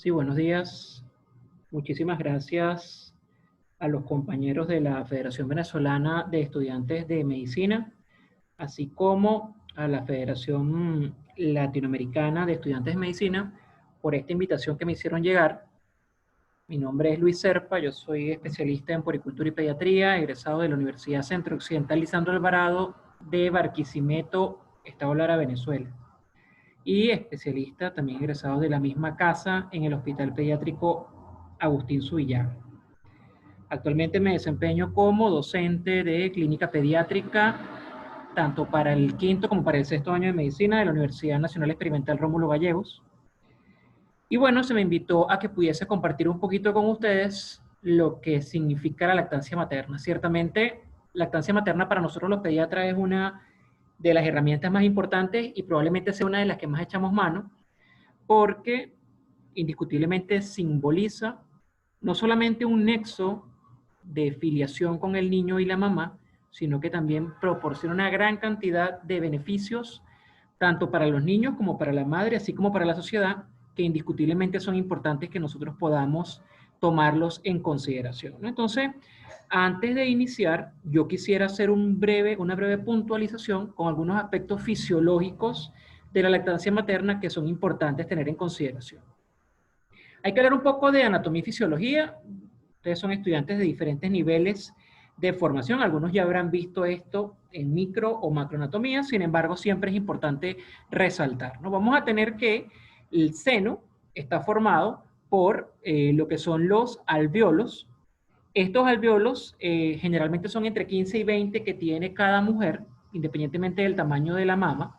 Sí, buenos días. Muchísimas gracias a los compañeros de la Federación Venezolana de Estudiantes de Medicina, así como a la Federación Latinoamericana de Estudiantes de Medicina, por esta invitación que me hicieron llegar. Mi nombre es Luis Serpa, yo soy especialista en puericultura y pediatría, egresado de la Universidad Centro Occidental Lisandro Alvarado de Barquisimeto, Estado Lara, Venezuela, y especialista también egresado de la misma casa en el Hospital Pediátrico Agustín Zubillaga. Actualmente me desempeño como docente de clínica pediátrica, tanto para el quinto como para el sexto año de medicina de la Universidad Nacional Experimental Rómulo Gallegos. Y bueno, se me invitó a que pudiese compartir un poquito con ustedes lo que significa la lactancia materna. Ciertamente, lactancia materna para nosotros los pediatras es una de las herramientas más importantes y probablemente sea una de las que más echamos mano, porque indiscutiblemente simboliza no solamente un nexo de filiación con el niño y la mamá, sino que también proporciona una gran cantidad de beneficios, tanto para los niños como para la madre, así como para la sociedad, que indiscutiblemente son importantes que nosotros podamos tomarlos en consideración, ¿no? Entonces, antes de iniciar, yo quisiera hacer una breve puntualización con algunos aspectos fisiológicos de la lactancia materna que son importantes tener en consideración. Hay que hablar un poco de anatomía y fisiología. Ustedes son estudiantes de diferentes niveles de formación. Algunos ya habrán visto esto en micro o macroanatomía. Sin embargo, siempre es importante resaltar, ¿no? Vamos a tener que el seno está formado por lo que son los alvéolos. Estos alvéolos generalmente son entre 15 y 20 que tiene cada mujer, independientemente del tamaño de la mama.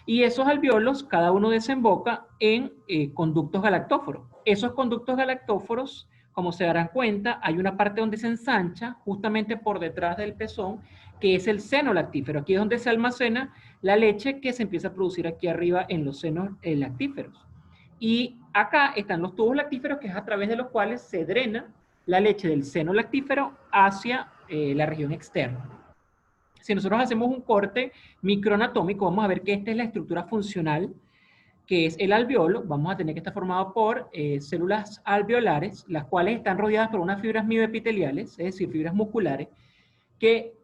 Y esos alvéolos, cada uno desemboca en conductos galactóforos. Esos conductos galactóforos, como se darán cuenta, hay una parte donde se ensancha justamente por detrás del pezón, que es el seno lactífero. Aquí es donde se almacena la leche que se empieza a producir aquí arriba en los senos lactíferos. Y acá están los tubos lactíferos, que es a través de los cuales se drena la leche del seno lactífero hacia la región externa. Si nosotros hacemos un corte microanatómico, vamos a ver que esta es la estructura funcional, que es el alveolo. Vamos a tener que estar formado por células alveolares, las cuales están rodeadas por unas fibras mioepiteliales, es decir, fibras musculares,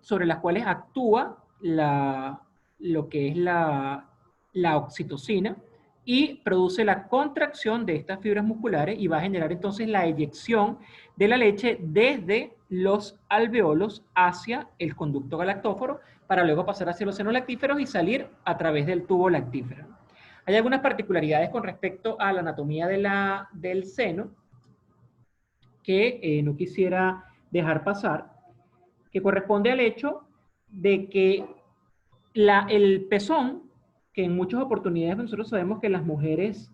sobre las cuales actúa lo que es la oxitocina y produce la contracción de estas fibras musculares y va a generar entonces la eyección de la leche desde los alveolos hacia el conducto galactóforo para luego pasar hacia los senos lactíferos y salir a través del tubo lactífero. Hay algunas particularidades con respecto a la anatomía del seno que no quisiera dejar pasar, que corresponde al hecho de que el pezón, que en muchas oportunidades nosotros sabemos que las mujeres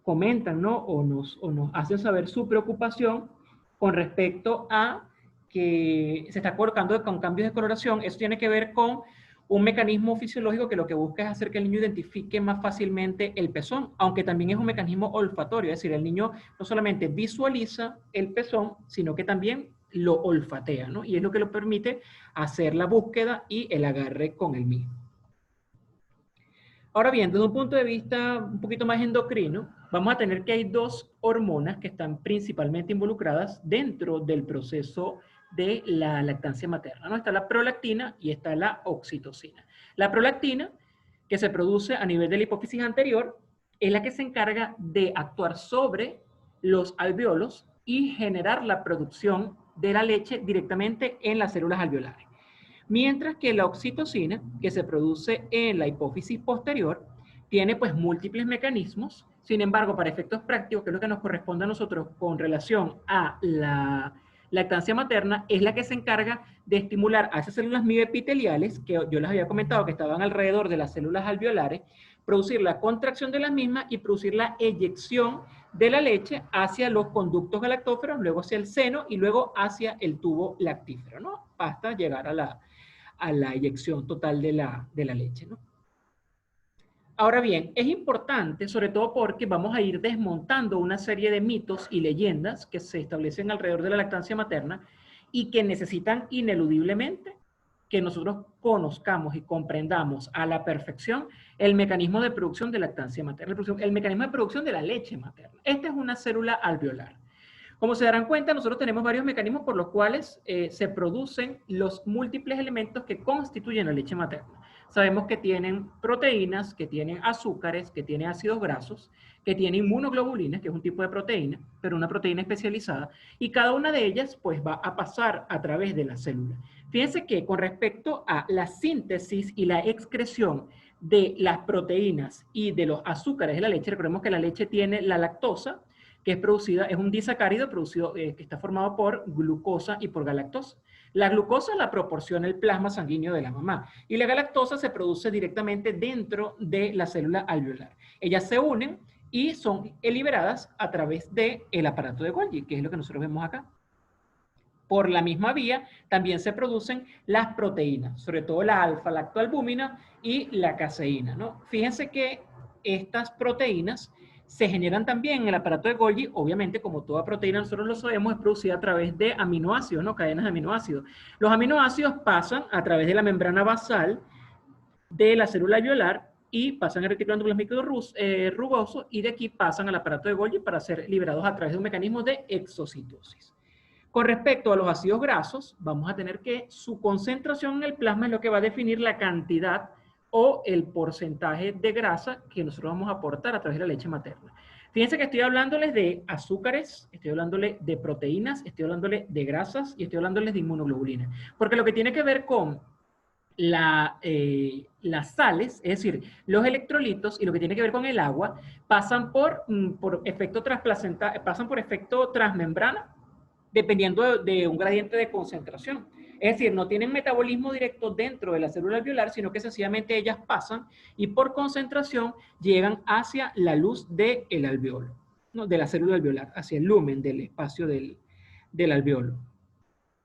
comentan, ¿no? O nos hacen saber su preocupación con respecto a que se está colocando con cambios de coloración. Eso tiene que ver con un mecanismo fisiológico que lo que busca es hacer que el niño identifique más fácilmente el pezón, aunque también es un mecanismo olfatorio, es decir, el niño no solamente visualiza el pezón, sino que también lo olfatea, ¿no? Y es lo que lo permite hacer la búsqueda y el agarre con el mismo. Ahora bien, desde un punto de vista un poquito más endocrino, vamos a tener que hay dos hormonas que están principalmente involucradas dentro del proceso de la lactancia materna, ¿no? Está la prolactina y está la oxitocina. La prolactina, que se produce a nivel de la hipófisis anterior, es la que se encarga de actuar sobre los alvéolos y generar la producción de la leche directamente en las células alveolares. Mientras que la oxitocina, que se produce en la hipófisis posterior, tiene pues múltiples mecanismos. Sin embargo, para efectos prácticos, que es lo que nos corresponde a nosotros con relación a la lactancia materna, es la que se encarga de estimular a esas células mioepiteliales, que yo les había comentado que estaban alrededor de las células alveolares, producir la contracción de las mismas y producir la eyección de la leche hacia los conductos galactóferos, luego hacia el seno y luego hacia el tubo lactífero, ¿no? Hasta llegar a la eyección total de la leche, ¿no? Ahora bien, es importante, sobre todo porque vamos a ir desmontando una serie de mitos y leyendas que se establecen alrededor de la lactancia materna y que necesitan ineludiblemente que nosotros conozcamos y comprendamos a la perfección el mecanismo de producción de lactancia materna, el mecanismo de producción de la leche materna. Esta es una célula alveolar. Como se darán cuenta, nosotros tenemos varios mecanismos por los cuales se producen los múltiples elementos que constituyen la leche materna. Sabemos que tienen proteínas, que tienen azúcares, que tienen ácidos grasos, que tienen inmunoglobulinas, que es un tipo de proteína, pero una proteína especializada, y cada una de ellas pues va a pasar a través de la célula. Fíjense que con respecto a la síntesis y la excreción de las proteínas y de los azúcares de la leche, recordemos que la leche tiene la lactosa, que es producida, es un disacárido producido, que está formado por glucosa y por galactosa. La glucosa la proporciona el plasma sanguíneo de la mamá y la galactosa se produce directamente dentro de la célula alveolar. Ellas se unen y son liberadas a través del aparato de Golgi, que es lo que nosotros vemos acá. Por la misma vía también se producen las proteínas, sobre todo la alfa-lactoalbúmina y la caseína, ¿no? Fíjense que estas proteínas se generan también en el aparato de Golgi. Obviamente, como toda proteína, nosotros lo sabemos, es producida a través de aminoácidos, ¿no? Cadenas de aminoácidos. Los aminoácidos pasan a través de la membrana basal de la célula alveolar y pasan al retículo endoplasmático rugoso y de aquí pasan al aparato de Golgi para ser liberados a través de un mecanismo de exocitosis. Con respecto a los ácidos grasos, vamos a tener que su concentración en el plasma es lo que va a definir la cantidad o el porcentaje de grasa que nosotros vamos a aportar a través de la leche materna. Fíjense que estoy hablándoles de azúcares, estoy hablándoles de proteínas, estoy hablándoles de grasas y estoy hablándoles de inmunoglobulinas. Porque lo que tiene que ver con las sales, es decir, los electrolitos y lo que tiene que ver con el agua, pasan por efecto transplacental, pasan por efecto transmembrana, dependiendo de un gradiente de concentración. Es decir, no tienen metabolismo directo dentro de la célula alveolar, sino que sencillamente ellas pasan y por concentración llegan hacia la luz del alveolo, ¿no? De la célula alveolar, hacia el lumen del espacio del alveolo.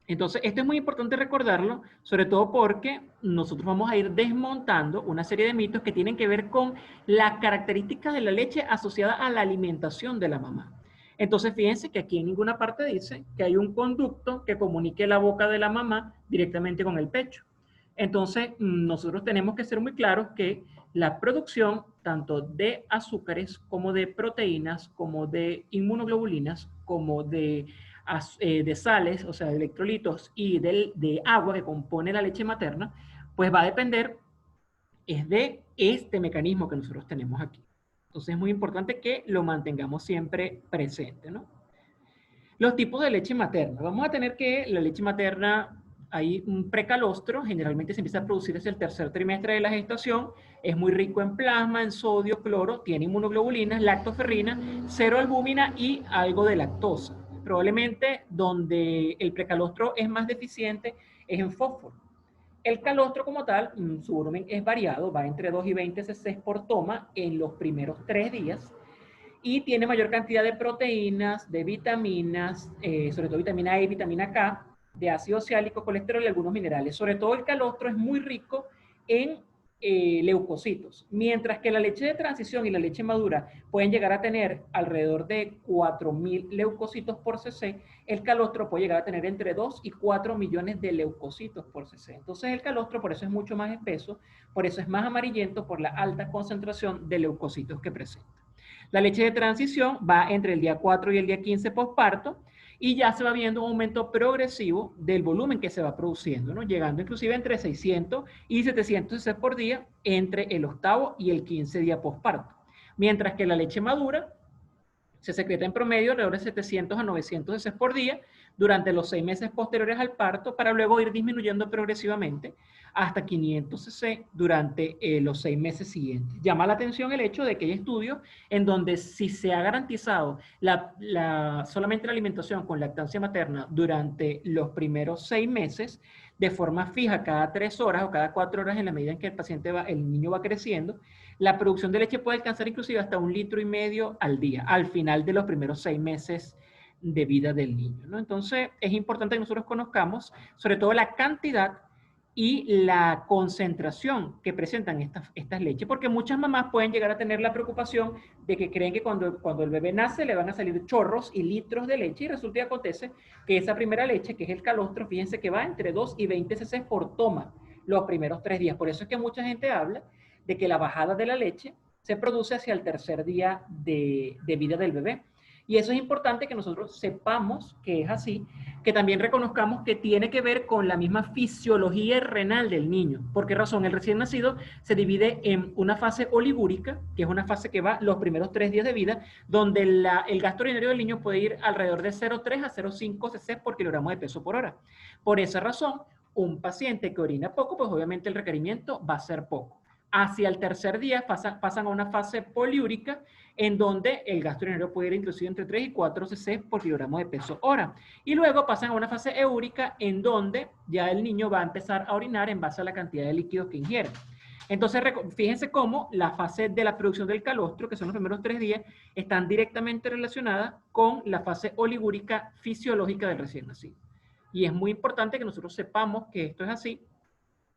Entonces, esto es muy importante recordarlo, sobre todo porque nosotros vamos a ir desmontando una serie de mitos que tienen que ver con las características de la leche asociada a la alimentación de la mamá. Entonces, fíjense que aquí en ninguna parte dice que hay un conducto que comunique la boca de la mamá directamente con el pecho. Entonces, nosotros tenemos que ser muy claros que la producción tanto de azúcares como de proteínas, como de inmunoglobulinas, como de sales, o sea, de electrolitos y de agua que compone la leche materna, pues va a depender es de este mecanismo que nosotros tenemos aquí. Entonces es muy importante que lo mantengamos siempre presente, ¿no? Los tipos de leche materna. Vamos a tener que la leche materna, hay un precalostro, generalmente se empieza a producir desde el tercer trimestre de la gestación, es muy rico en plasma, en sodio, cloro, tiene inmunoglobulinas, lactoferrina, cero albúmina y algo de lactosa. Probablemente donde el precalostro es más deficiente es en fósforo. El calostro como tal, su volumen es variado, va entre 2 y 20 cc por toma en los primeros 3 días y tiene mayor cantidad de proteínas, de vitaminas, sobre todo vitamina E y vitamina K, de ácido oxálico, colesterol y algunos minerales. Sobre todo el calostro es muy rico en leucocitos, mientras que la leche de transición y la leche madura pueden llegar a tener alrededor de 4.000 leucocitos por cc, el calostro puede llegar a tener entre 2 y 4 millones de leucocitos por cc. Entonces el calostro por eso es mucho más espeso, por eso es más amarillento por la alta concentración de leucocitos que presenta. La leche de transición va entre el día 4 y el día 15 postparto y ya se va viendo un aumento progresivo del volumen que se va produciendo, ¿no? Llegando inclusive entre 600 y 700 cc por día entre el octavo y el 15 día postparto. Mientras que la leche madura se secreta en promedio alrededor de 700 a 900 cc por día durante los 6 meses posteriores al parto para luego ir disminuyendo progresivamente hasta 500 cc durante los 6 meses siguientes. Llama la atención el hecho de que hay estudios en donde si se ha garantizado solamente la alimentación con lactancia materna durante los primeros 6 meses, de forma fija cada 3 horas o cada 4 horas en la medida en que el niño va creciendo, la producción de leche puede alcanzar inclusive hasta 1,5 litros al día, al final de los primeros 6 meses de vida del niño, ¿no? Entonces, es importante que nosotros conozcamos sobre todo la cantidad y la concentración que presentan estas leches, porque muchas mamás pueden llegar a tener la preocupación de que creen que cuando el bebé nace le van a salir chorros y litros de leche y resulta y acontece que esa primera leche, que es el calostro, fíjense que va entre 2 y 20 cc por toma los primeros 3 días. Por eso es que mucha gente habla de que la bajada de la leche se produce hacia el tercer día de vida del bebé. Y eso es importante que nosotros sepamos que es así, que también reconozcamos que tiene que ver con la misma fisiología renal del niño. ¿Por qué razón? El recién nacido se divide en una fase oligúrica, que es una fase que va los primeros 3 días de vida, donde el gasto urinario del niño puede ir alrededor de 0,3 a 0,5 cc por kilogramo de peso por hora. Por esa razón, un paciente que orina poco, pues obviamente el requerimiento va a ser poco. Hacia el tercer día pasan a una fase poliúrica, en donde el gasto urinario puede ir inclusive entre 3 y 4 cc por kilogramo de peso hora. Y luego pasan a una fase eúrica, en donde ya el niño va a empezar a orinar en base a la cantidad de líquidos que ingiere. Entonces, fíjense cómo la fase de la producción del calostro, que son los primeros 3 días, están directamente relacionadas con la fase oligúrica fisiológica del recién nacido. Y es muy importante que nosotros sepamos que esto es así.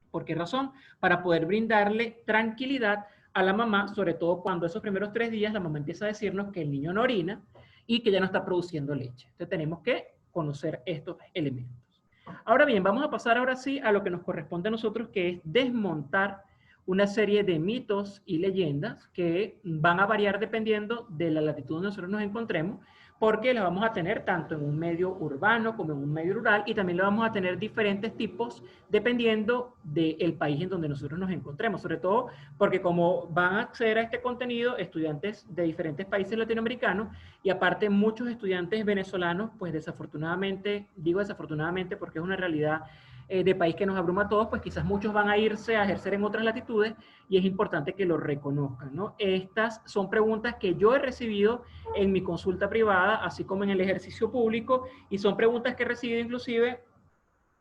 ¿Por qué razón? Para poder brindarle tranquilidad a la mamá, sobre todo cuando esos primeros 3 días la mamá empieza a decirnos que el niño no orina y que ya no está produciendo leche. Entonces tenemos que conocer estos elementos. Ahora bien, vamos a pasar ahora sí a lo que nos corresponde a nosotros, que es desmontar una serie de mitos y leyendas que van a variar dependiendo de la latitud donde nosotros nos encontremos, porque la vamos a tener tanto en un medio urbano como en un medio rural, y también la vamos a tener diferentes tipos dependiendo del país en donde nosotros nos encontremos, sobre todo porque como van a acceder a este contenido estudiantes de diferentes países latinoamericanos, y aparte muchos estudiantes venezolanos, pues desafortunadamente, digo desafortunadamente porque es una realidad de país que nos abruma a todos, pues quizás muchos van a irse a ejercer en otras latitudes, y es importante que lo reconozcan, ¿no? Estas son preguntas que yo he recibido en mi consulta privada, así como en el ejercicio público, y son preguntas que he recibido inclusive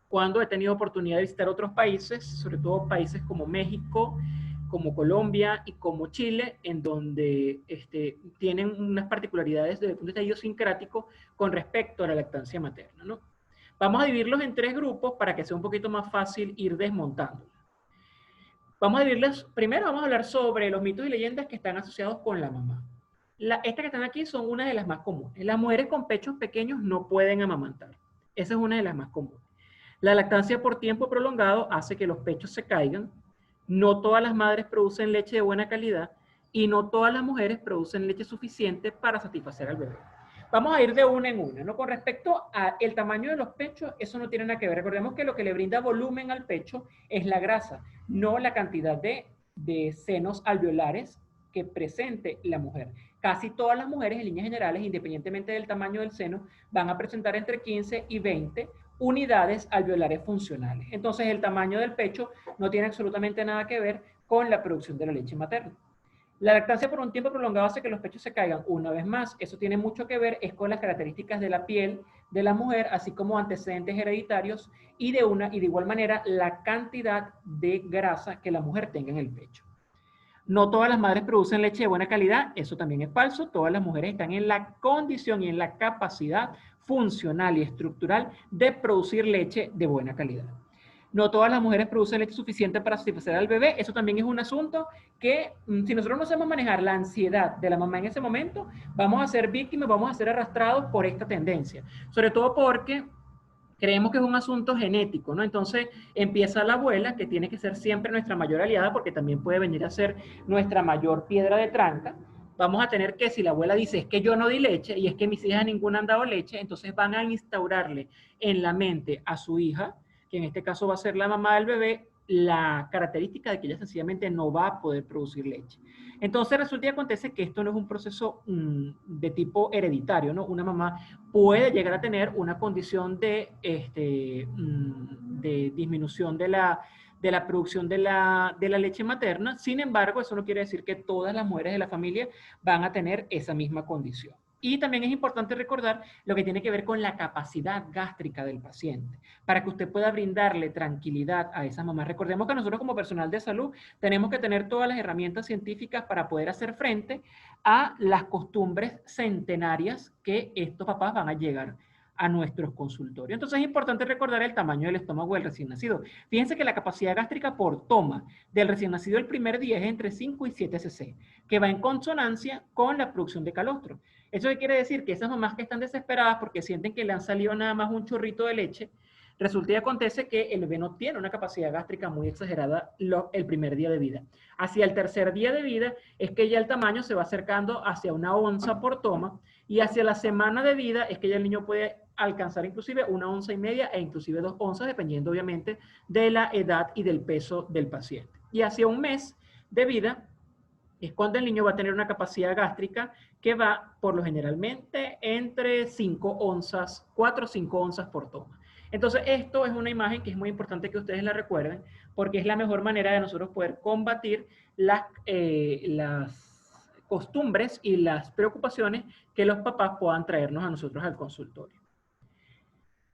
cuando he tenido oportunidad de visitar otros países, sobre todo países como México, como Colombia y como Chile, en donde tienen unas particularidades desde el punto de vista idiosincrático con respecto a la lactancia materna, ¿no? Vamos a dividirlos en 3 grupos para que sea un poquito más fácil ir desmontando. Vamos a dividirlos, primero vamos a hablar sobre los mitos y leyendas que están asociados con la mamá. Estas que están aquí son una de las más comunes. Las mujeres con pechos pequeños no pueden amamantar. Esa es una de las más comunes. La lactancia por tiempo prolongado hace que los pechos se caigan. No todas las madres producen leche de buena calidad y no todas las mujeres producen leche suficiente para satisfacer al bebé. Vamos a ir de una en una, ¿no? Con respecto al tamaño de los pechos, eso no tiene nada que ver. Recordemos que lo que le brinda volumen al pecho es la grasa, no la cantidad de senos alveolares que presente la mujer. Casi todas las mujeres, en líneas generales, independientemente del tamaño del seno, van a presentar entre 15 y 20 unidades alveolares funcionales. Entonces, el tamaño del pecho no tiene absolutamente nada que ver con la producción de la leche materna. La lactancia por un tiempo prolongado hace que los pechos se caigan. Una vez más, eso tiene mucho que ver con las características de la piel de la mujer, así como antecedentes hereditarios y de igual manera la cantidad de grasa que la mujer tenga en el pecho. No todas las madres producen leche de buena calidad, eso también es falso. Todas las mujeres están en la condición y en la capacidad funcional y estructural de producir leche de buena calidad. No todas las mujeres producen leche suficiente para satisfacer al bebé. Eso también es un asunto que, si nosotros no sabemos manejar la ansiedad de la mamá en ese momento, vamos a ser víctimas, vamos a ser arrastrados por esta tendencia. Sobre todo porque creemos que es un asunto genético, ¿no? Entonces empieza la abuela, que tiene que ser siempre nuestra mayor aliada, porque también puede venir a ser nuestra mayor piedra de tranca. Vamos a tener que, si la abuela dice, es que yo no di leche, y es que mis hijas ninguna han dado leche, entonces van a instaurarle en la mente a su hija, que en este caso va a ser la mamá del bebé, la característica de que ella sencillamente no va a poder producir leche. Entonces resulta y acontece que esto no es un proceso de tipo hereditario, ¿no? Una mamá puede llegar a tener una condición de disminución de la producción de la leche materna. Sin embargo, eso no quiere decir que todas las mujeres de la familia van a tener esa misma condición. Y también es importante recordar lo que tiene que ver con la capacidad gástrica del paciente, para que usted pueda brindarle tranquilidad a esa mamá. Recordemos que nosotros como personal de salud tenemos que tener todas las herramientas científicas para poder hacer frente a las costumbres centenarias que estos papás van a llegar a nuestros consultorios. Entonces es importante recordar el tamaño del estómago del recién nacido. Fíjense que la capacidad gástrica por toma del recién nacido el primer día es entre 5 y 7 cc, que va en consonancia con la producción de calostro. ¿Eso qué quiere decir? Que esas mamás que están desesperadas porque sienten que le han salido nada más un chorrito de leche, resulta y acontece que el bebé no tiene una capacidad gástrica muy exagerada el primer día de vida. Hacia el tercer día de vida es que ya el tamaño se va acercando hacia 1 onza por toma, y hacia la semana de vida es que ya el niño puede alcanzar inclusive 1,5 onzas e inclusive 2 onzas, dependiendo obviamente de la edad y del peso del paciente. Y hacia 1 mes de vida es cuando el niño va a tener una capacidad gástrica que va por lo generalmente entre 5 onzas, 4 o 5 onzas por toma. Entonces, esto es una imagen que es muy importante que ustedes la recuerden, porque es la mejor manera de nosotros poder combatir las costumbres y las preocupaciones que los papás puedan traernos a nosotros al consultorio.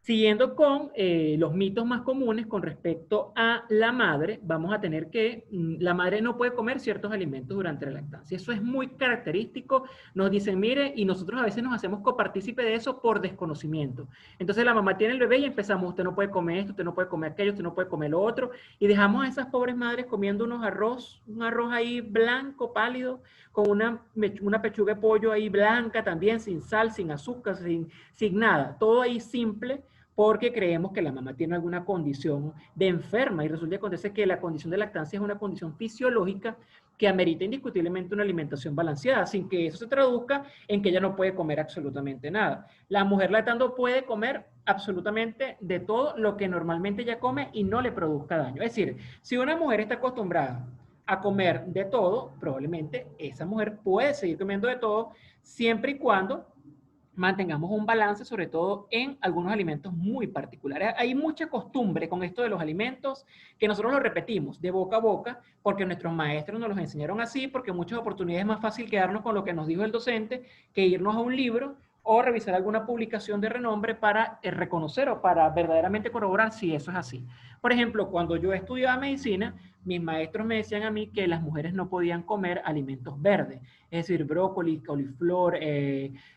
Siguiendo con los mitos más comunes con respecto a la madre, vamos a tener que la madre no puede comer ciertos alimentos durante la lactancia. Eso es muy característico. Nos dicen, mire, y nosotros a veces nos hacemos copartícipe de eso por desconocimiento. Entonces la mamá tiene el bebé y empezamos, usted no puede comer esto, usted no puede comer aquello, usted no puede comer lo otro, y dejamos a esas pobres madres comiendo un arroz ahí blanco, pálido, con una pechuga de pollo ahí blanca también, sin sal, sin azúcar, sin nada. Todo ahí simple, porque creemos que la mamá tiene alguna condición de enferma, y resulta que acontece que la condición de lactancia es una condición fisiológica que amerita indiscutiblemente una alimentación balanceada, sin que eso se traduzca en que ella no puede comer absolutamente nada. La mujer lactando puede comer absolutamente de todo lo que normalmente ella come y no le produzca daño. Es decir, si una mujer está acostumbrada a comer de todo, probablemente esa mujer puede seguir comiendo de todo, siempre y cuando mantengamos un balance, sobre todo en algunos alimentos muy particulares. Hay mucha costumbre con esto de los alimentos que nosotros lo repetimos de boca a boca porque nuestros maestros nos los enseñaron así, porque en muchas oportunidades es más fácil quedarnos con lo que nos dijo el docente que irnos a un libro o revisar alguna publicación de renombre para reconocer o para verdaderamente corroborar si eso es así. Por ejemplo, cuando yo estudiaba medicina, mis maestros me decían a mí que las mujeres no podían comer alimentos verdes, es decir, brócoli, coliflor,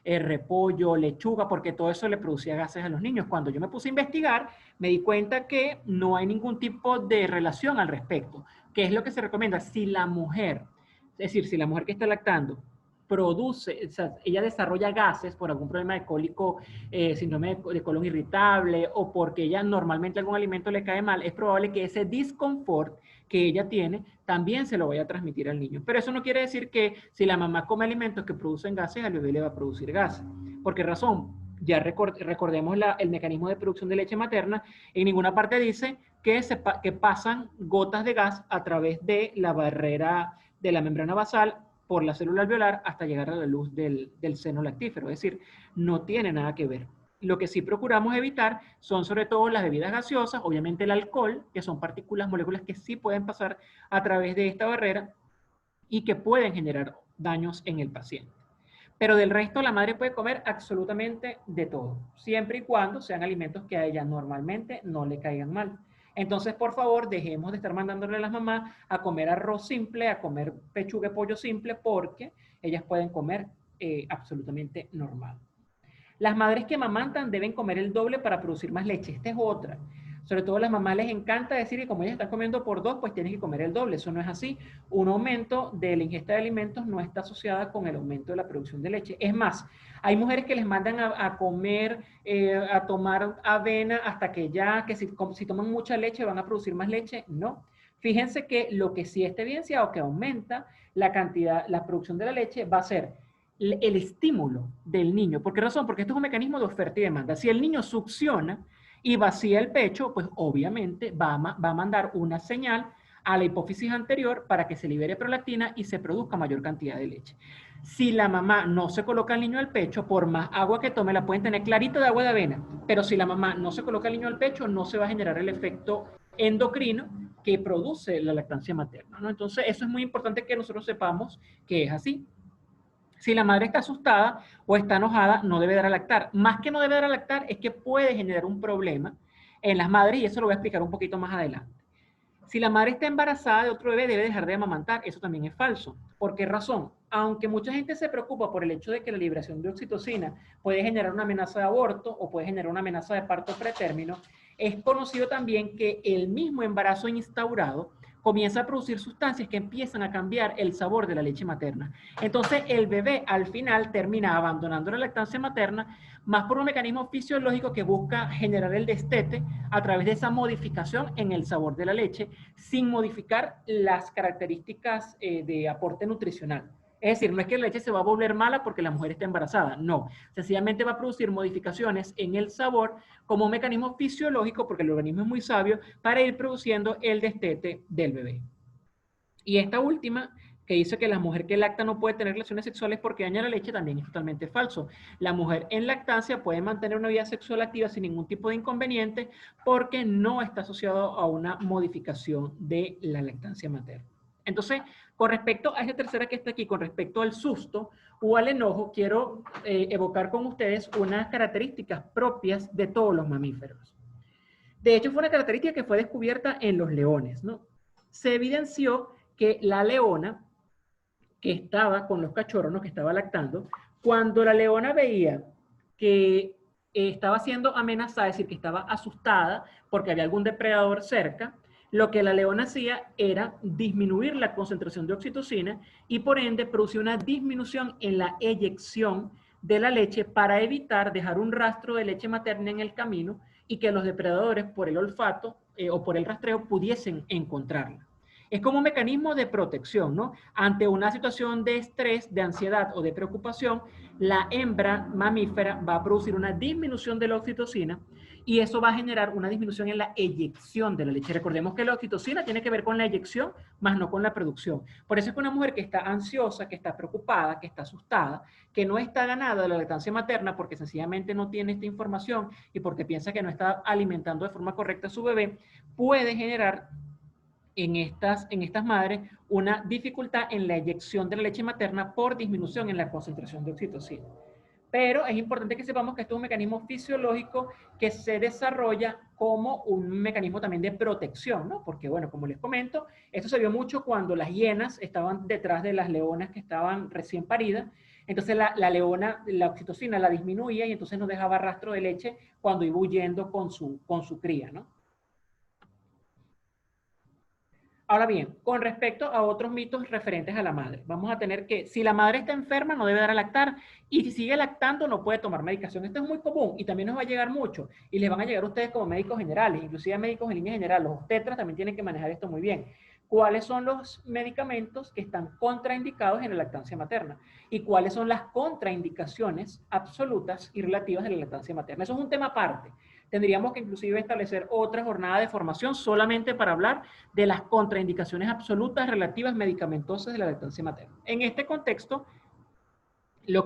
repollo, lechuga, porque todo eso le producía gases a los niños. Cuando yo me puse a investigar, me di cuenta que no hay ningún tipo de relación al respecto. ¿Qué es lo que se recomienda? Si la mujer, es decir, si la mujer que está lactando produce, o sea, ella desarrolla gases por algún problema de cólico, síndrome de colon irritable, o porque ella normalmente algún alimento le cae mal, es probable que ese disconfort que ella tiene también se lo vaya a transmitir al niño. Pero eso no quiere decir que si la mamá come alimentos que producen gases, al bebé le va a producir gases. ¿Por qué razón? Ya recordemos el mecanismo de producción de leche materna. En ninguna parte dice que pasan gotas de gas a través de la barrera de la membrana basal por la célula alveolar hasta llegar a la luz del seno lactífero. Es decir, no tiene nada que ver. Lo que sí procuramos evitar son sobre todo las bebidas gaseosas, obviamente el alcohol, que son partículas, moléculas que sí pueden pasar a través de esta barrera y que pueden generar daños en el paciente. Pero del resto la madre puede comer absolutamente de todo, siempre y cuando sean alimentos que a ella normalmente no le caigan mal. Entonces, por favor, dejemos de estar mandándole a las mamás a comer arroz simple, a comer pechuga de pollo simple, porque ellas pueden comer absolutamente normal. Las madres que amamantan deben comer el doble para producir más leche. Esta es otra. Sobre todo a las mamás les encanta decir que como ellas están comiendo por 2, pues tienen que comer el doble. Eso no es así. Un aumento de la ingesta de alimentos no está asociada con el aumento de la producción de leche. Es más, hay mujeres que les mandan a comer, a tomar avena hasta que ya, que si toman mucha leche van a producir más leche. No. Fíjense que lo que sí está evidenciado que aumenta la cantidad, la producción de la leche va a ser el estímulo del niño. ¿Por qué razón? Porque esto es un mecanismo de oferta y demanda. Si el niño succiona y vacía el pecho, pues obviamente va a mandar una señal a la hipófisis anterior para que se libere prolactina y se produzca mayor cantidad de leche. Si la mamá no se coloca al niño al pecho, por más agua que tome, la pueden tener clarita de agua de avena, pero si la mamá no se coloca al niño al pecho, no se va a generar el efecto endocrino que produce la lactancia materna, ¿no? Entonces, eso es muy importante que nosotros sepamos que es así. Si la madre está asustada o está enojada, no debe dar a lactar. Más que no debe dar a lactar, es que puede generar un problema en las madres, y eso lo voy a explicar un poquito más adelante. Si la madre está embarazada de otro bebé, debe dejar de amamantar. Eso también es falso. ¿Por qué razón? Aunque mucha gente se preocupa por el hecho de que la liberación de oxitocina puede generar una amenaza de aborto o puede generar una amenaza de parto pretérmino, es conocido también que el mismo embarazo instaurado comienza a producir sustancias que empiezan a cambiar el sabor de la leche materna. Entonces el bebé al final termina abandonando la lactancia materna, más por un mecanismo fisiológico que busca generar el destete a través de esa modificación en el sabor de la leche, sin modificar las características de aporte nutricional. Es decir, no es que la leche se va a volver mala porque la mujer está embarazada, no. Sencillamente va a producir modificaciones en el sabor como un mecanismo fisiológico, porque el organismo es muy sabio, para ir produciendo el destete del bebé. Y esta última, que dice que la mujer que lacta no puede tener relaciones sexuales porque daña la leche, también es totalmente falso. La mujer en lactancia puede mantener una vida sexual activa sin ningún tipo de inconveniente porque no está asociado a una modificación de la lactancia materna. Entonces, con respecto a esta tercera que está aquí, con respecto al susto o al enojo, quiero evocar con ustedes unas características propias de todos los mamíferos. De hecho, fue una característica que fue descubierta en los leones, ¿no? Se evidenció que la leona que estaba con los cachorros, ¿no? Que estaba lactando, cuando la leona veía que estaba siendo amenazada, es decir, que estaba asustada porque había algún depredador cerca, lo que la leona hacía era disminuir la concentración de oxitocina y por ende producir una disminución en la eyección de la leche para evitar dejar un rastro de leche materna en el camino y que los depredadores por el olfato o por el rastreo pudiesen encontrarla. Es como un mecanismo de protección, ¿no? Ante una situación de estrés, de ansiedad o de preocupación, la hembra mamífera va a producir una disminución de la oxitocina y eso va a generar una disminución en la eyección de la leche. Recordemos que la oxitocina tiene que ver con la eyección, más no con la producción. Por eso es que una mujer que está ansiosa, que está preocupada, que está asustada, que no está ganada de la lactancia materna porque sencillamente no tiene esta información y porque piensa que no está alimentando de forma correcta a su bebé, puede generar en estas madres una dificultad en la eyección de la leche materna por disminución en la concentración de oxitocina. Pero es importante que sepamos que esto es un mecanismo fisiológico que se desarrolla como un mecanismo también de protección, ¿no? Porque, bueno, como les comento, esto se vio mucho cuando las hienas estaban detrás de las leonas que estaban recién paridas. Entonces la leona, la oxitocina la disminuía y entonces no dejaba rastro de leche cuando iba huyendo con su cría, ¿no? Ahora bien, con respecto a otros mitos referentes a la madre, vamos a tener que si la madre está enferma no debe dar a lactar y si sigue lactando no puede tomar medicación. Esto es muy común y también nos va a llegar mucho y les van a llegar a ustedes como médicos generales, inclusive médicos en línea general. Los obstetras también tienen que manejar esto muy bien. ¿Cuáles son los medicamentos que están contraindicados en la lactancia materna? ¿Y cuáles son las contraindicaciones absolutas y relativas de la lactancia materna? Eso es un tema aparte. Tendríamos que inclusive establecer otra jornada de formación solamente para hablar de las contraindicaciones absolutas relativas medicamentosas de la lactancia materna. En este contexto, la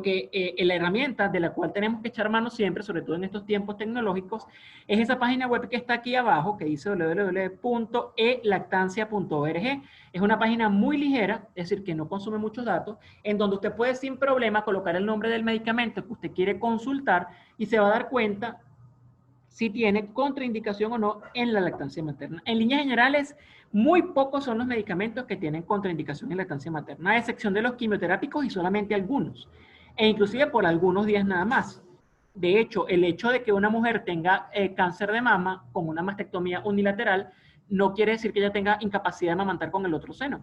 herramienta de la cual tenemos que echar mano siempre, sobre todo en estos tiempos tecnológicos, es esa página web que está aquí abajo, que dice www.elactancia.org. Es una página muy ligera, es decir, que no consume muchos datos, en donde usted puede sin problema colocar el nombre del medicamento que usted quiere consultar y se va a dar cuenta si tiene contraindicación o no en la lactancia materna. En líneas generales, muy pocos son los medicamentos que tienen contraindicación en la lactancia materna, a excepción de los quimioterápicos y solamente algunos, e inclusive por algunos días nada más. De hecho, el hecho de que una mujer tenga cáncer de mama con una mastectomía unilateral no quiere decir que ella tenga incapacidad de amamantar con el otro seno,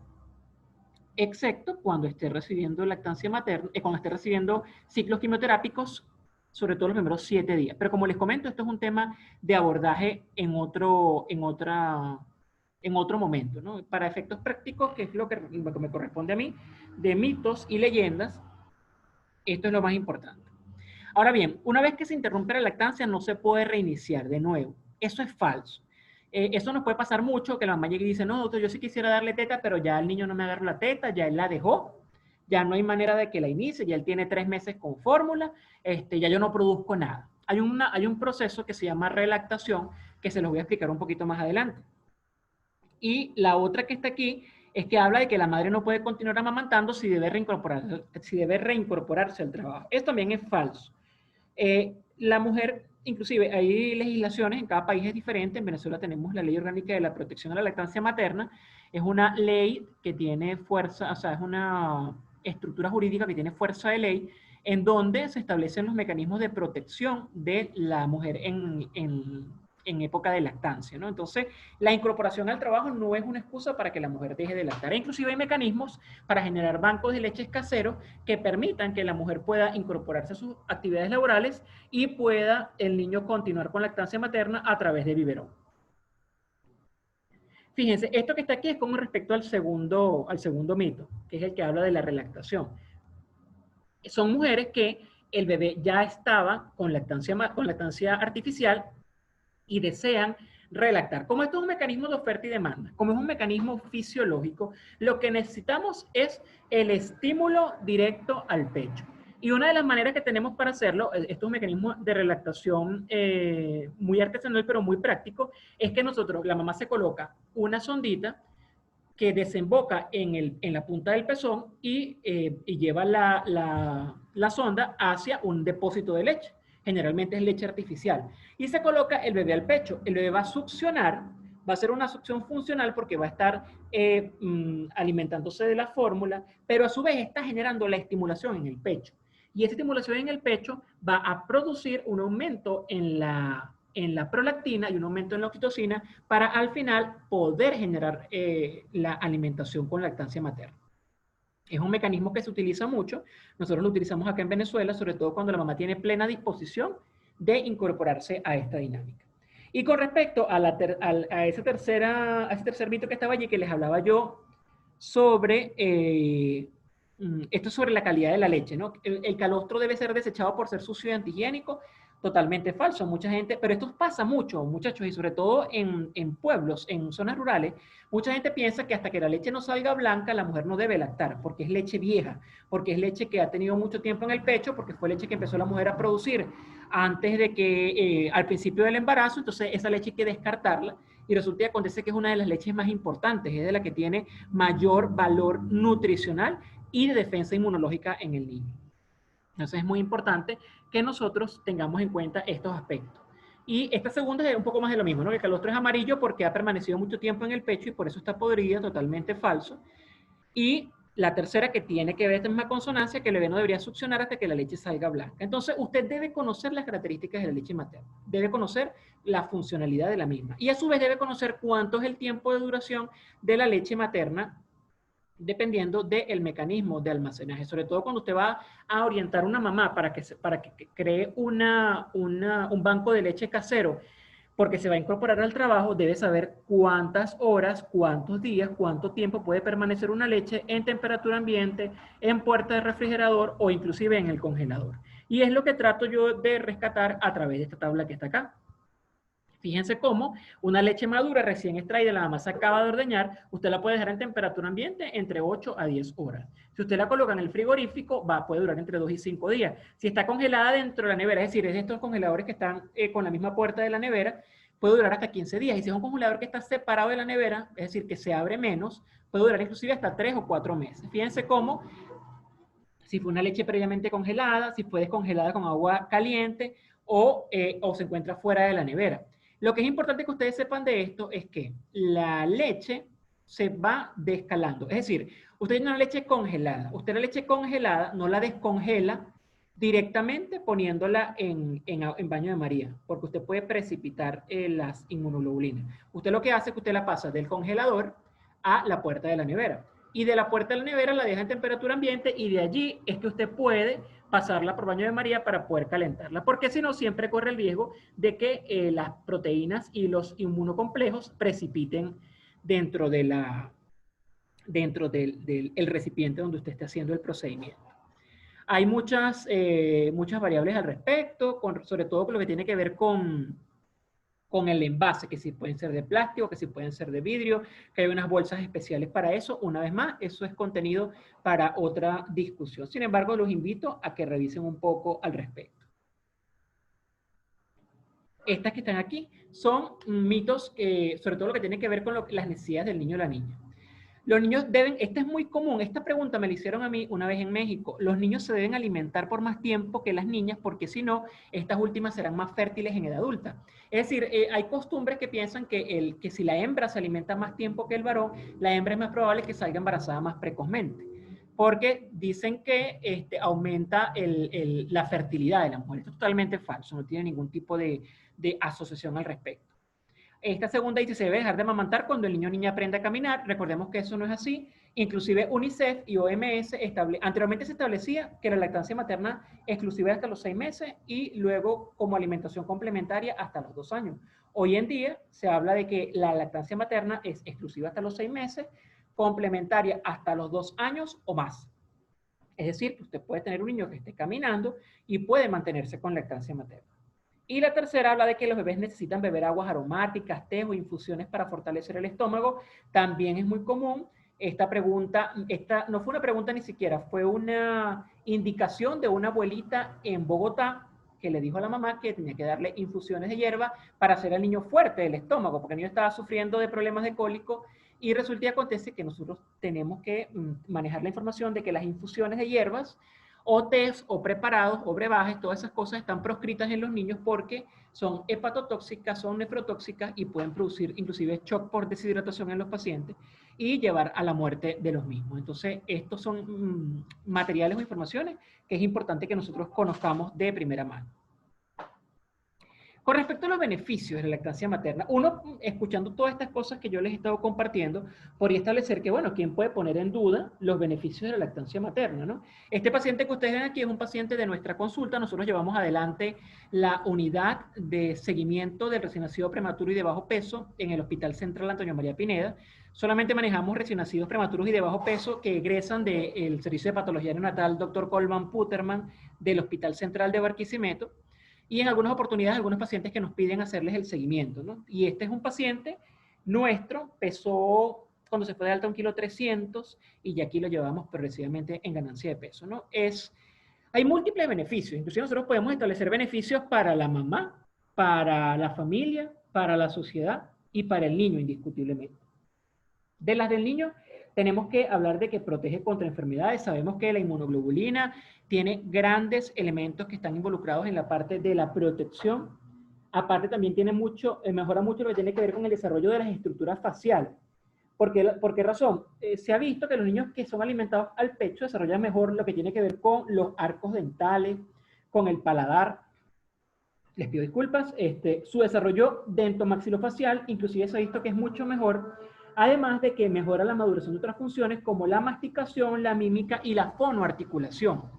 excepto cuando esté recibiendo lactancia materna, cuando esté recibiendo ciclos quimioterápicos, sobre todo los primeros 7 días. Pero como les comento, esto es un tema de abordaje en otro momento, ¿no? Para efectos prácticos, que es lo que me corresponde a mí, de mitos y leyendas, esto es lo más importante. Ahora bien, una vez que se interrumpe la lactancia, no se puede reiniciar de nuevo. Eso es falso. Eso nos puede pasar mucho, que la mamá llegue y dice, no, doctor, yo sí quisiera darle teta, pero ya el niño no me agarró la teta, ya él la dejó, ya no hay manera de que la inicie, ya él tiene 3 meses con fórmula, ya yo no produzco nada. Hay un proceso que se llama relactación, que se los voy a explicar un poquito más adelante. Y la otra que está aquí es que habla de que la madre no puede continuar amamantando si debe reincorporarse al trabajo. Esto también es falso. La mujer, inclusive hay legislaciones, en cada país es diferente. En Venezuela tenemos la Ley Orgánica de la Protección a la Lactancia Materna. Es una ley que tiene fuerza, o sea, es una estructura jurídica que tiene fuerza de ley, en donde se establecen los mecanismos de protección de la mujer en época de lactancia, ¿no? Entonces, la incorporación al trabajo no es una excusa para que la mujer deje de lactar. E inclusive hay mecanismos para generar bancos de leches caseros que permitan que la mujer pueda incorporarse a sus actividades laborales y pueda el niño continuar con lactancia materna a través de biberón. Fíjense, esto que está aquí es con respecto al segundo mito, que es el que habla de la relactación. Son mujeres que el bebé ya estaba con lactancia artificial y desean relactar. Como esto es un mecanismo de oferta y demanda, como es un mecanismo fisiológico, lo que necesitamos es el estímulo directo al pecho. Y una de las maneras que tenemos para hacerlo, esto es un mecanismo de relactación muy artesanal, pero muy práctico, es que la mamá se coloca una sondita que desemboca en la punta del pezón y lleva la sonda hacia un depósito de leche. Generalmente es leche artificial. Y se coloca el bebé al pecho. El bebé va a succionar, va a ser una succión funcional porque va a estar alimentándose de la fórmula, pero a su vez está generando la estimulación en el pecho. Y esa estimulación en el pecho va a producir un aumento en la prolactina y un aumento en la oxitocina para al final poder generar la alimentación con lactancia materna. Es un mecanismo que se utiliza mucho. Nosotros lo utilizamos acá en Venezuela, sobre todo cuando la mamá tiene plena disposición de incorporarse a esta dinámica. Y con respecto a ese tercer mito que estaba allí, que les hablaba yo sobre esto sobre la calidad de la leche, ¿no? El calostro debe ser desechado por ser sucio y antihigiénico. Totalmente falso. Mucha gente, pero esto pasa mucho, muchachos, y sobre todo en pueblos, en zonas rurales, mucha gente piensa que hasta que la leche no salga blanca, la mujer no debe lactar, porque es leche vieja, porque es leche que ha tenido mucho tiempo en el pecho, porque fue leche que empezó la mujer a producir antes de que, al principio del embarazo, entonces esa leche hay que descartarla, y resulta que acontece que es una de las leches más importantes, es de la que tiene mayor valor nutricional y de defensa inmunológica en el niño. Entonces es muy importante que nosotros tengamos en cuenta estos aspectos. Y esta segunda es un poco más de lo mismo, ¿no? El calostro es amarillo porque ha permanecido mucho tiempo en el pecho y por eso está podrida, totalmente falso. Y la tercera que tiene que ver esta misma consonancia, que el bebé no debería succionar hasta que la leche salga blanca. Entonces usted debe conocer las características de la leche materna, debe conocer la funcionalidad de la misma y a su vez debe conocer cuánto es el tiempo de duración de la leche materna dependiendo del mecanismo de almacenaje, sobre todo cuando usted va a orientar a una mamá para que cree un banco de leche casero, porque se va a incorporar al trabajo, debe saber cuántas horas, cuántos días, cuánto tiempo puede permanecer una leche en temperatura ambiente, en puerta de refrigerador o inclusive en el congelador. Y es lo que trato yo de rescatar a través de esta tabla que está acá. Fíjense cómo una leche madura recién extraída, la mamá se acaba de ordeñar, usted la puede dejar en temperatura ambiente entre 8 a 10 horas. Si usted la coloca en el frigorífico, puede durar entre 2 y 5 días. Si está congelada dentro de la nevera, es decir, es de estos congeladores que están con la misma puerta de la nevera, puede durar hasta 15 días. Y si es un congelador que está separado de la nevera, es decir, que se abre menos, puede durar inclusive hasta 3 o 4 meses. Fíjense cómo, si fue una leche previamente congelada, si fue descongelada con agua caliente o se encuentra fuera de la nevera. Lo que es importante que ustedes sepan de esto es que la leche se va descalando. Es decir, usted tiene una leche congelada. Usted la leche congelada no la descongela directamente poniéndola en baño de María, porque usted puede precipitar las inmunoglobulinas. Usted lo que hace es que usted la pasa del congelador a la puerta de la nevera. Y de la puerta de la nevera la deja en temperatura ambiente y de allí es que usted puede pasarla por baño de María para poder calentarla, porque si no siempre corre el riesgo de que las proteínas y los inmunocomplejos precipiten dentro del recipiente donde usted esté haciendo el procedimiento. Hay muchas variables al respecto, sobre todo con lo que tiene que ver con el envase, que si pueden ser de plástico, que si pueden ser de vidrio, que hay unas bolsas especiales para eso. Una vez más, eso es contenido para otra discusión. Sin embargo, los invito a que revisen un poco al respecto. Estas que están aquí son mitos, sobre todo lo que tiene que ver con las necesidades del niño o la niña. Los niños deben, esta es muy común, esta pregunta me la hicieron a mí una vez en México, los niños se deben alimentar por más tiempo que las niñas porque si no, estas últimas serán más fértiles en edad adulta. Es decir, hay costumbres que piensan que si la hembra se alimenta más tiempo que el varón, la hembra es más probable que salga embarazada más precozmente, porque dicen que aumenta la fertilidad de la mujer. Esto es totalmente falso, no tiene ningún tipo de asociación al respecto. Esta segunda dice, se debe dejar de amamantar cuando el niño o niña aprende a caminar. Recordemos que eso no es así. Inclusive UNICEF y OMS anteriormente se establecía que la lactancia materna exclusiva hasta los 6 meses y luego como alimentación complementaria hasta los 2 años. Hoy en día se habla de que la lactancia materna es exclusiva hasta los 6 meses, complementaria hasta los 2 años o más. Es decir, que usted puede tener un niño que esté caminando y puede mantenerse con lactancia materna. Y la tercera habla de que los bebés necesitan beber aguas aromáticas, té o infusiones para fortalecer el estómago. También es muy común. Esta pregunta, no fue una pregunta ni siquiera, fue una indicación de una abuelita en Bogotá que le dijo a la mamá que tenía que darle infusiones de hierba para hacer al niño fuerte del estómago, porque el niño estaba sufriendo de problemas de cólico. Y resulta y acontece que nosotros tenemos que manejar la información de que las infusiones de hierbas o tés o preparados o brebajes, todas esas cosas están proscritas en los niños porque son hepatotóxicas, son nefrotóxicas y pueden producir inclusive shock por deshidratación en los pacientes y llevar a la muerte de los mismos. Entonces, estos son materiales o informaciones que es importante que nosotros conozcamos de primera mano. Con respecto a los beneficios de la lactancia materna, uno, escuchando todas estas cosas que yo les he estado compartiendo, podría establecer que, bueno, ¿quién puede poner en duda los beneficios de la lactancia materna, ¿no? Este paciente que ustedes ven aquí es un paciente de nuestra consulta. Nosotros llevamos adelante la unidad de seguimiento del recién nacido prematuro y de bajo peso en el Hospital Central Antonio María Pineda. Solamente manejamos recién nacidos prematuros y de bajo peso que egresan del Servicio de Patología Neonatal Dr. Colman Puterman del Hospital Central de Barquisimeto. Y en algunas oportunidades, algunos pacientes que nos piden hacerles el seguimiento, ¿no? Y este es un paciente nuestro, pesó cuando se fue de alta 1,300 kg y ya aquí lo llevamos progresivamente en ganancia de peso, ¿no? Hay múltiples beneficios, inclusive nosotros podemos establecer beneficios para la mamá, para la familia, para la sociedad y para el niño, indiscutiblemente. De las del niño, tenemos que hablar de que protege contra enfermedades. Sabemos que la inmunoglobulina tiene grandes elementos que están involucrados en la parte de la protección. Aparte también tiene mejora mucho lo que tiene que ver con el desarrollo de las estructuras faciales. ¿Por qué razón? Se ha visto que los niños que son alimentados al pecho desarrollan mejor lo que tiene que ver con los arcos dentales, con el paladar. Les pido disculpas. Su desarrollo dentomaxilofacial inclusive se ha visto que es mucho mejor, además de que mejora la maduración de otras funciones como la masticación, la mímica y la fonoarticulación.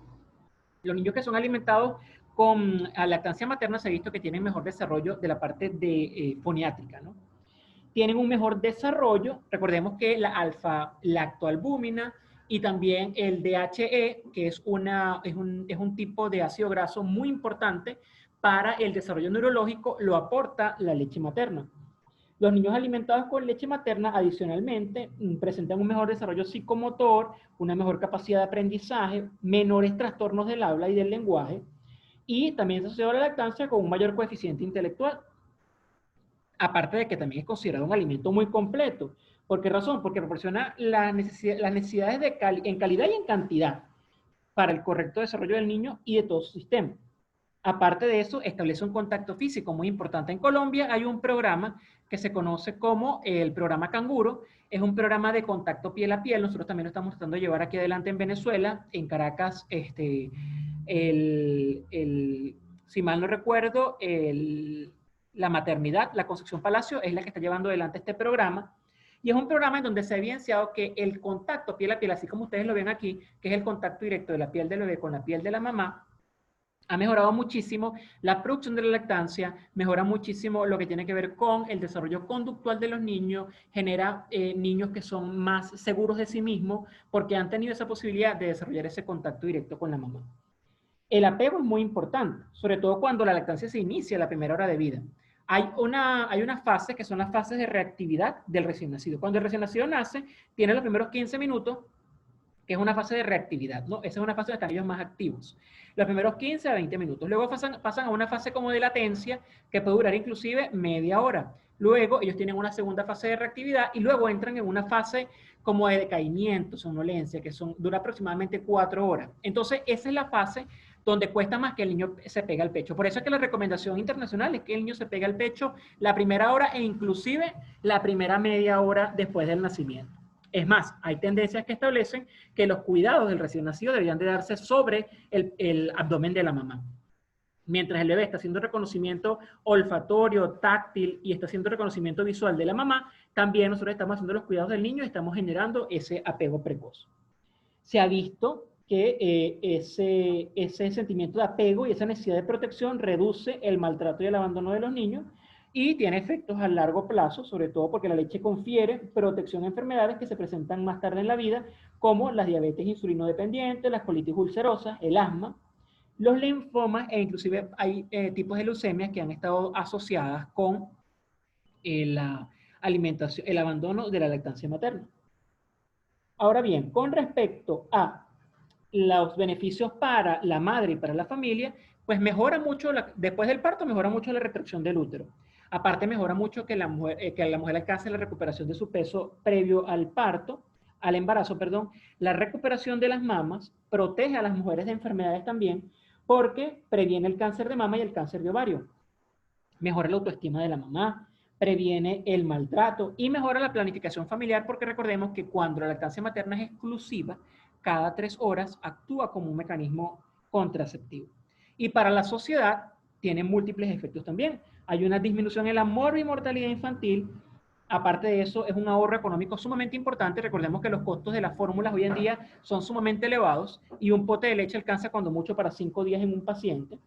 Los niños que son alimentados con lactancia materna se ha visto que tienen mejor desarrollo de la parte de foniátrica, ¿no? Tienen un mejor desarrollo. Recordemos que la alfa-lactoalbúmina y también el DHE, que es un tipo de ácido graso muy importante para el desarrollo neurológico, lo aporta la leche materna. Los niños alimentados con leche materna, adicionalmente, presentan un mejor desarrollo psicomotor, una mejor capacidad de aprendizaje, menores trastornos del habla y del lenguaje, y también se asocia la lactancia con un mayor coeficiente intelectual. Aparte de que también es considerado un alimento muy completo. ¿Por qué razón? Porque proporciona las necesidades en calidad y en cantidad para el correcto desarrollo del niño y de todo su sistema. Aparte de eso, establece un contacto físico muy importante. En Colombia hay un programa que se conoce como el programa Canguro. Es un programa de contacto piel a piel. Nosotros también lo estamos tratando de llevar aquí adelante en Venezuela, en Caracas. Si mal no recuerdo, la maternidad, la Concepción Palacio, es la que está llevando adelante este programa. Y es un programa en donde se ha evidenciado que el contacto piel a piel, así como ustedes lo ven aquí, que es el contacto directo de la piel del bebé con la piel de la mamá, ha mejorado muchísimo la producción de la lactancia, mejora muchísimo lo que tiene que ver con el desarrollo conductual de los niños, genera niños que son más seguros de sí mismos porque han tenido esa posibilidad de desarrollar ese contacto directo con la mamá. El apego es muy importante, sobre todo cuando la lactancia se inicia a la primera hora de vida. Hay unas fases que son las fases de reactividad del recién nacido. Cuando el recién nacido nace, tiene los primeros 15 minutos, que es una fase de reactividad, ¿no? Esa es una fase donde están ellos más activos. Los primeros 15 a 20 minutos. Luego pasan a una fase como de latencia, que puede durar inclusive media hora. Luego ellos tienen una segunda fase de reactividad y luego entran en una fase como de decaimiento, somnolencia, que dura aproximadamente 4 horas. Entonces, esa es la fase donde cuesta más que el niño se pegue al pecho. Por eso es que la recomendación internacional es que el niño se pegue al pecho la primera hora e inclusive la primera media hora después del nacimiento. Es más, hay tendencias que establecen que los cuidados del recién nacido deberían de darse sobre el abdomen de la mamá. mientras el bebé está haciendo reconocimiento olfatorio, táctil y está haciendo reconocimiento visual de la mamá, también nosotros estamos haciendo los cuidados del niño y estamos generando ese apego precoz. Se ha visto que ese sentimiento de apego y esa necesidad de protección reduce el maltrato y el abandono de los niños y tiene efectos a largo plazo, sobre todo porque la leche confiere protección a enfermedades que se presentan más tarde en la vida, como las diabetes insulinodependientes, las colitis ulcerosas, el asma, los linfomas e inclusive hay tipos de leucemias que han estado asociadas con la alimentación, el abandono de la lactancia materna. Ahora bien, con respecto a los beneficios para la madre y para la familia, pues mejora mucho, después del parto, mejora mucho la retracción del útero. Aparte, mejora mucho que la mujer alcance la recuperación de su peso previo al parto, al embarazo, perdón. La recuperación de las mamas protege a las mujeres de enfermedades también, porque previene el cáncer de mama y el cáncer de ovario. Mejora la autoestima de la mamá, previene el maltrato y mejora la planificación familiar, porque recordemos que cuando la lactancia materna es exclusiva, cada 3 horas actúa como un mecanismo contraceptivo. Y para la sociedad tiene múltiples efectos también. Hay una disminución en la mortalidad infantil. Aparte de eso, es un ahorro económico sumamente importante. Recordemos que los costos de las fórmulas hoy en día son sumamente elevados y un pote de leche alcanza cuando mucho para 5 días en un paciente.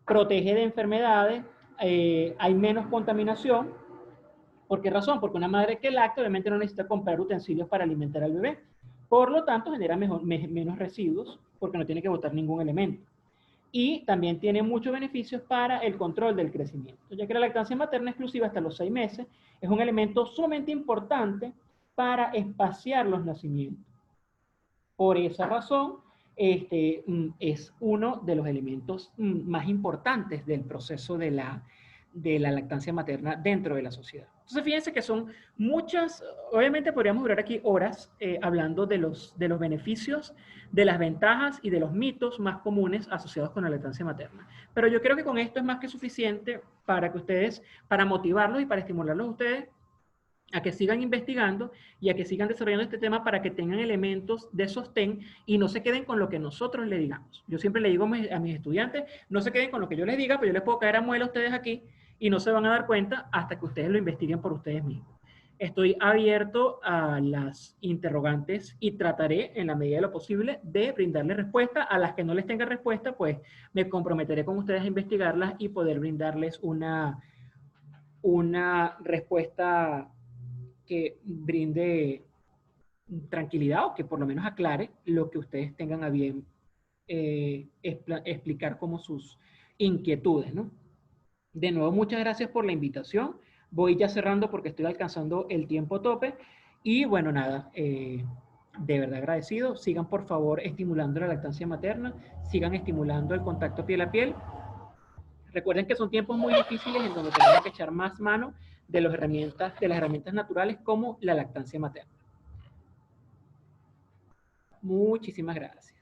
Protege de enfermedades, hay menos contaminación. ¿Por qué razón? Porque una madre que lacta obviamente no necesita comprar utensilios para alimentar al bebé. Por lo tanto, genera menos residuos porque no tiene que botar ningún elemento. Y también tiene muchos beneficios para el control del crecimiento, ya que la lactancia materna exclusiva hasta los 6 meses es un elemento sumamente importante para espaciar los nacimientos. Por esa razón, es uno de los elementos más importantes del proceso de la lactancia materna dentro de la sociedad. Entonces, fíjense que son muchas, obviamente podríamos durar aquí horas hablando de los beneficios, de las ventajas y de los mitos más comunes asociados con la lactancia materna. Pero yo creo que con esto es más que suficiente para que ustedes, para motivarlos y para estimularlos a ustedes a que sigan investigando y a que sigan desarrollando este tema para que tengan elementos de sostén y no se queden con lo que nosotros les digamos. Yo siempre le digo a mis estudiantes, no se queden con lo que yo les diga, pero yo les puedo caer a muela a ustedes aquí y no se van a dar cuenta hasta que ustedes lo investiguen por ustedes mismos. Estoy abierto a las interrogantes y trataré, en la medida de lo posible, de brindarles respuesta. A las que no les tenga respuesta, pues me comprometeré con ustedes a investigarlas y poder brindarles una respuesta que brinde tranquilidad o que por lo menos aclare lo que ustedes tengan a bien explicar como sus inquietudes, ¿no? De nuevo, muchas gracias por la invitación. Voy ya cerrando porque estoy alcanzando el tiempo tope. Y bueno, nada, de verdad agradecido. Sigan por favor estimulando la lactancia materna, sigan estimulando el contacto piel a piel. Recuerden que son tiempos muy difíciles en donde tenemos que echar más mano de las herramientas naturales como la lactancia materna. Muchísimas gracias.